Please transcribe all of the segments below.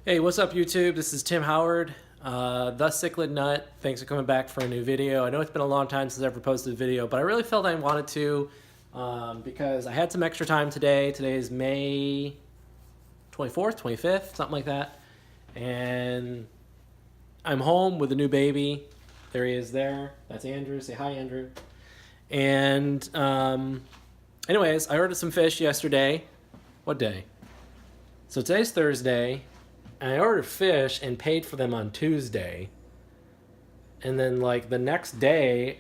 Hey, what's up YouTube? This is Tim Howard, the Cichlid Nut. Thanks for coming back for a new video. I know it's been a long time since I've ever posted a video, but I really felt I wanted to because I had some extra time today. Today is May 24th, 25th, something like that. And I'm home with a new baby. There he is there. That's Andrew. Say hi, Andrew. And anyways, I ordered some fish yesterday. What day? So today's Thursday. And I ordered fish and paid for them on Tuesday. And then, like, the next day,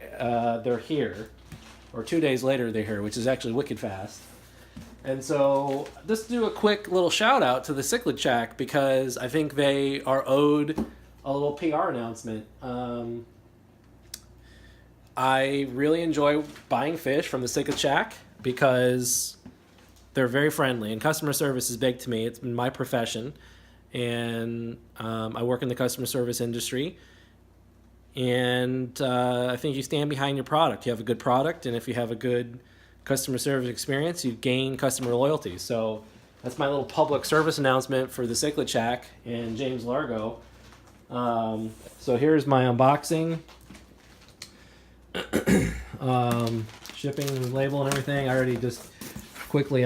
they're here. Or 2 days later, they're here, which is actually wicked fast. And so, just do a quick little shout out to the Cichlid Shack because I think they are owed a little PR announcement. I really enjoy buying fish from the Cichlid Shack because they're very friendly. And customer service is big to me. It's been my profession. And I work in the customer service industry, and I think you stand behind your product. You have a good product, and if you have a good customer service experience, you gain customer loyalty. So that's my little public service announcement for the Cichlid Shack in James Largo. So here's my unboxing, shipping label and everything. I already just quickly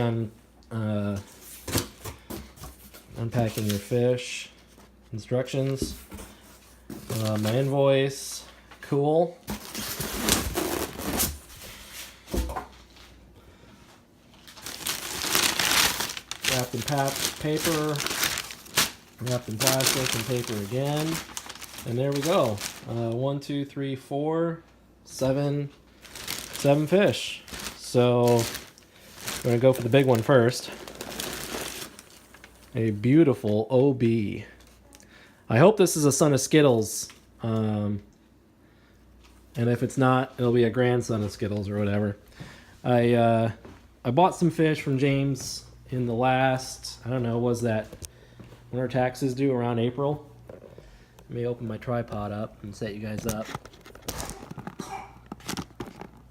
unpacking your fish, instructions, my invoice, cool. Wrapped in paper, wrapped in plastic and paper again, and there we go. 1, 2, 3, 4, 7 fish. So we're gonna go for the big one first. A beautiful OB. I hope this is a son of Skittles. And if it's not, it'll be a grandson of Skittles or whatever. I bought some fish from James in the last, I don't know, was that when our taxes due around April? Let me open my tripod up and set you guys up.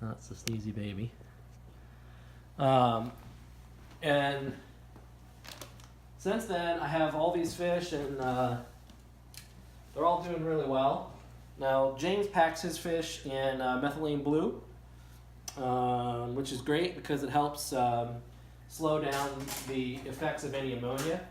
That's a sneezy baby. And since then, I have all these fish, and they're all doing really well. Now, James packs his fish in methylene blue, which is great because it helps slow down the effects of any ammonia.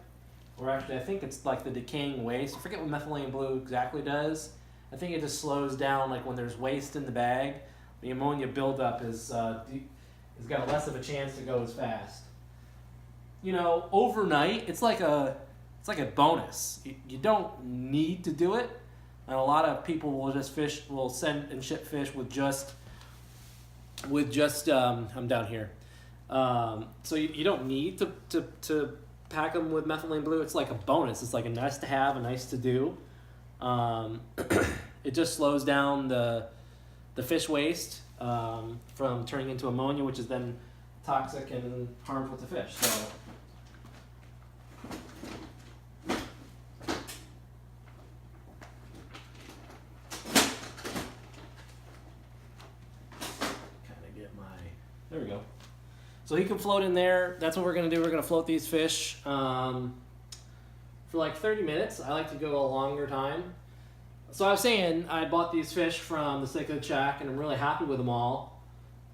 Or actually, I think it's like the decaying waste. I forget what methylene blue exactly does. I think it just slows down, like when there's waste in the bag, the ammonia buildup has got less of a chance to go as fast. You know, overnight, it's like a bonus. You don't need to do it, and a lot of people will send and ship fish with just I'm down here. So you don't need to pack them with methylene blue. It's like a bonus. It's like a nice to have, a nice to do. It just slows down the fish waste from turning into ammonia, which is then toxic and harmful to fish. So. There we go. So he can float in there. That's what we're going to do. We're going to float these fish for like 30 minutes. I like to go a longer time. So I was saying I bought these fish from the Cichlid Shack, and I'm really happy with them all.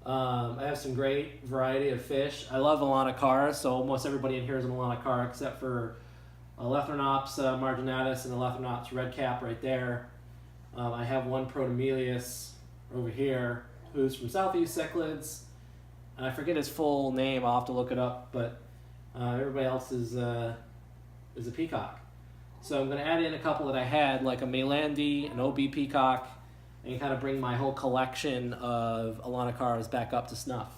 I have some great variety of fish. I love Alanacar, so almost everybody in here is an Alanacar except for Elethrinops marginatus and Elethrinops redcap right there. I have one Protomelius over here who's from Southeast Cichlids. I forget his full name. I'll have to look it up, but everybody else is a peacock. So I'm going to add in a couple that I had, like a Melandi, an OB peacock, and kind of bring my whole collection of Alanacars back up to snuff.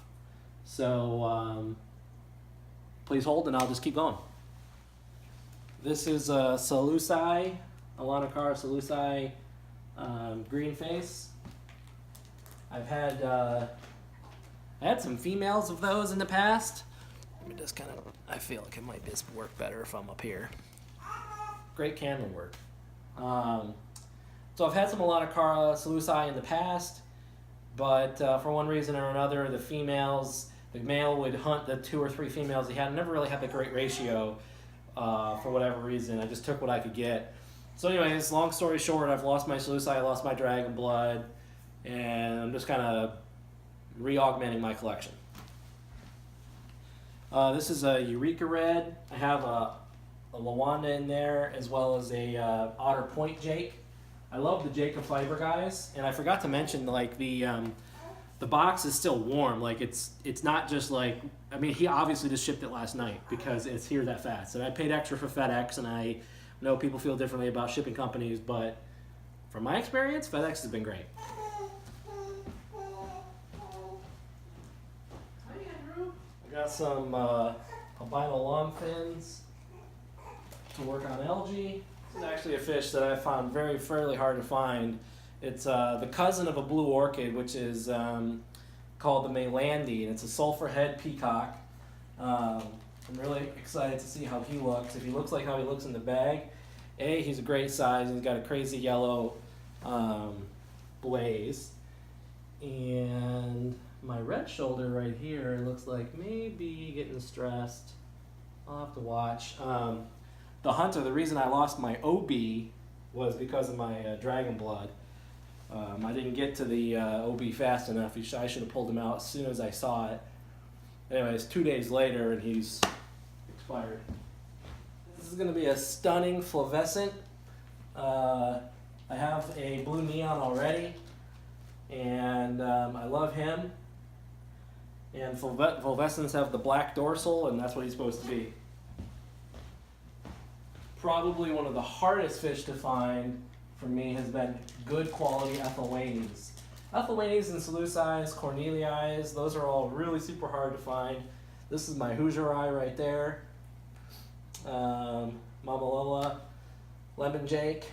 So please hold, and I'll just keep going. This is a Seleuci, Alanacar Seleuci green face. I had some females of those in the past. Let me just kind of, I feel like it might just work better if I'm up here. Great candle work. So I've had some Alanacar Seleuci in the past, but for one reason or another, the male would hunt the 2 or 3 females he had. Never really had a great ratio. for whatever reason. I just took what I could get. So anyways, long story short, I've lost my Salusi, I lost my Dragon Blood, and I'm just kind of re-augmenting my collection. This is a Eureka Red. I have a Lawanda in there, as well as a Otter Point Jake. I love the Jacob Fiber guys, and I forgot to mention, like, the box is still warm. Like, it's not just like, I mean, he obviously just shipped it last night because it's here that fast. And I paid extra for FedEx, and I know people feel differently about shipping companies, but from my experience, FedEx has been great. I got some albino long fins to work on algae. This is actually a fish that I found fairly hard to find. It's the cousin of a blue orchid, which is called the Maylandi, and it's a sulfur head peacock. I'm really excited to see how he looks. If he looks like how he looks in the bag, he's a great size. He's got a crazy yellow blaze. And my red shoulder right here looks like maybe getting stressed. I'll have to watch. The hunter, the reason I lost my OB was because of my Dragon Blood. I didn't get to the OB fast enough. I should have pulled him out as soon as I saw it. Anyways, 2 days later, and he's expired. This is going to be a stunning fluorescent. I have a blue neon already, and I love him. And fluorescents have the black dorsal, and that's what he's supposed to be. Probably one of the hardest fish to find for me has been good quality Ethylwanes. Ethylwanes and Salusis, Cornelii, those are all really super hard to find. This is my Hoosier Eye right there. Mama Lola, Lemon Jake.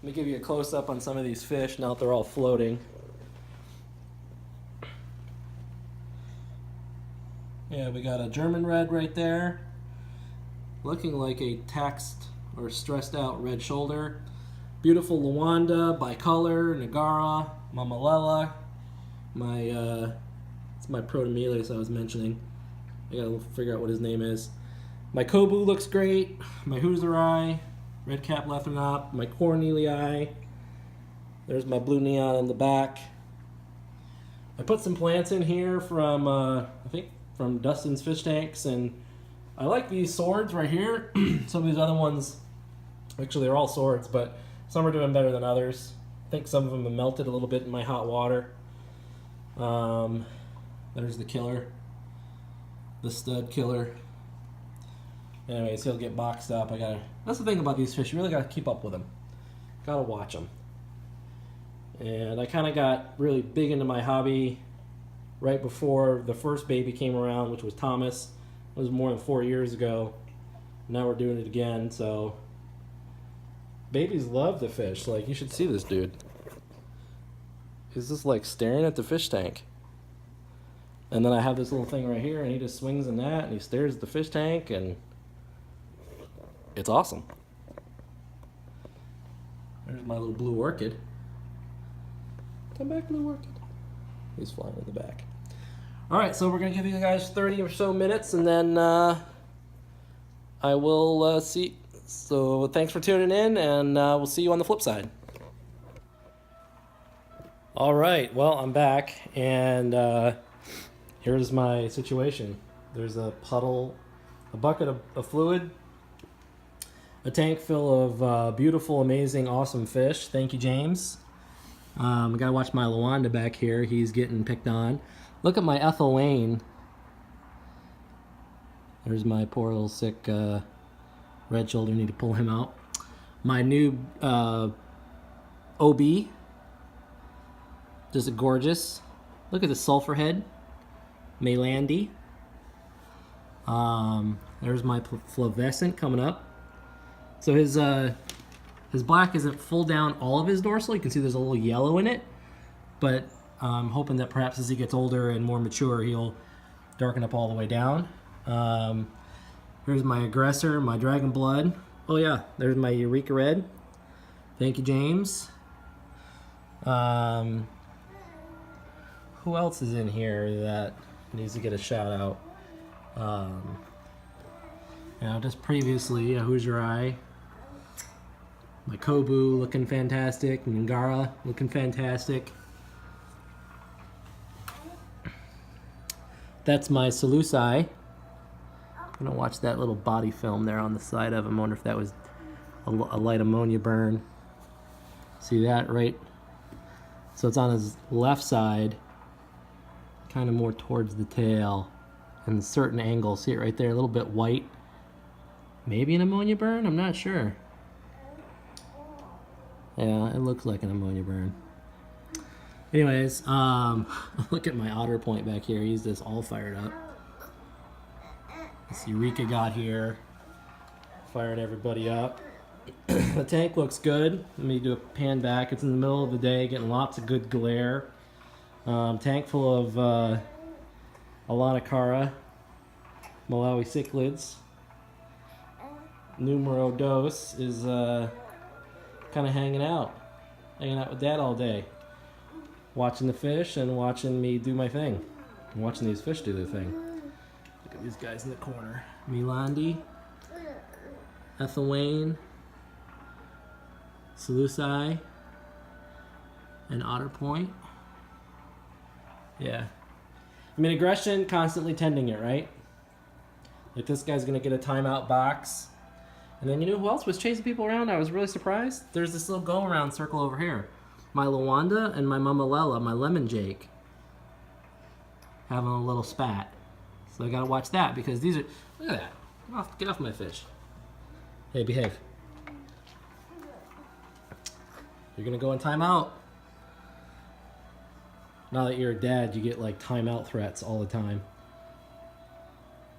Let me give you a close-up on some of these fish now that they're all floating. Yeah, we got a German red right there, looking like a taxed or stressed out red shoulder. Beautiful Lawanda, bicolor, Nagara, Mamalella. It's my Protomelius I was mentioning. I gotta figure out what his name is. My Kobu looks great. My Hoosieri, red cap Lethrop, my Cornelii. There's my blue neon in the back. I put some plants in here from I think from Dustin's Fish Tanks, and I like these swords right here. Some of these other ones, actually they're all swords, but some are doing better than others. I think some of them have melted a little bit in my hot water. There's the killer, the stud killer. Anyways, he'll get boxed up. That's the thing about these fish, you really gotta keep up with them. Gotta watch them. And I kind of got really big into my hobby right before the first baby came around, which was Thomas. It was more than 4 years ago. Now we're doing it again, so babies love the fish. Like, you should see this dude. He's just like staring at the fish tank. And then I have this little thing right here, and he just swings in that, and he stares at the fish tank, and it's awesome. There's my little blue orchid. Come back, blue orchid. He's flying in the back. Alright, so we're going to give you guys 30 or so minutes, and then I will see. So thanks for tuning in, and we'll see you on the flip side. Alright, well, I'm back, and here's my situation. There's a bucket of fluid, a tank full of beautiful, amazing, awesome fish. Thank you, James. I gotta watch my Lawanda back here. He's getting picked on. Look at my Ethylwane. There's my poor little sick red shoulder. Need to pull him out. My new OB. Just gorgeous. Look at the sulfur head. Maylandi. There's my fluorescent coming up. So his black isn't full down all of his dorsal. You can see there's a little yellow in it. But I'm hoping that perhaps as he gets older and more mature, he'll darken up all the way down. Here's my aggressor, my Dragon Blood. Oh yeah, there's my Eureka Red. Thank you, James. Who else is in here that needs to get a shout out? Just previously, who's your eye? My Kobu looking fantastic. Ngara looking fantastic. That's my Salusai. I'm gonna watch that little body film there on the side of him. I wonder if that was a light ammonia burn. See that right? So it's on his left side, kind of more towards the tail, and certain angles. See it right there, a little bit white. Maybe an ammonia burn? I'm not sure. Yeah, it looks like an ammonia burn. Anyways, look at my otter point back here. He's just all fired up. This Eureka got here, fired everybody up. The tank looks good. Let me do a pan back. It's in the middle of the day, getting lots of good glare. Tank full of Alanakara, Malawi cichlids. Numero dos is kind of hanging out with Dad all day, watching the fish and watching me do my thing. I'm watching these fish do their thing. Look at these guys in the corner. Milandi, Ethylwane, Salusai, and Otter Point. Yeah. I mean, aggression, constantly tending it, right? Like this guy's gonna get a timeout box. And then you know who else was chasing people around? I was really surprised. There's this little go-around circle over here. My Lawanda and my Mama Lela, my lemon jake, having a little spat. So I gotta watch that because these are, look at that. Get off my fish. Hey, behave. You're gonna go in timeout. Now that you're a dad, you get like timeout threats all the time.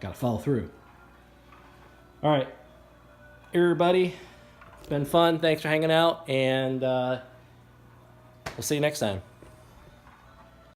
Gotta follow through. All right, everybody, it's been fun. Thanks for hanging out, and we'll see you next time.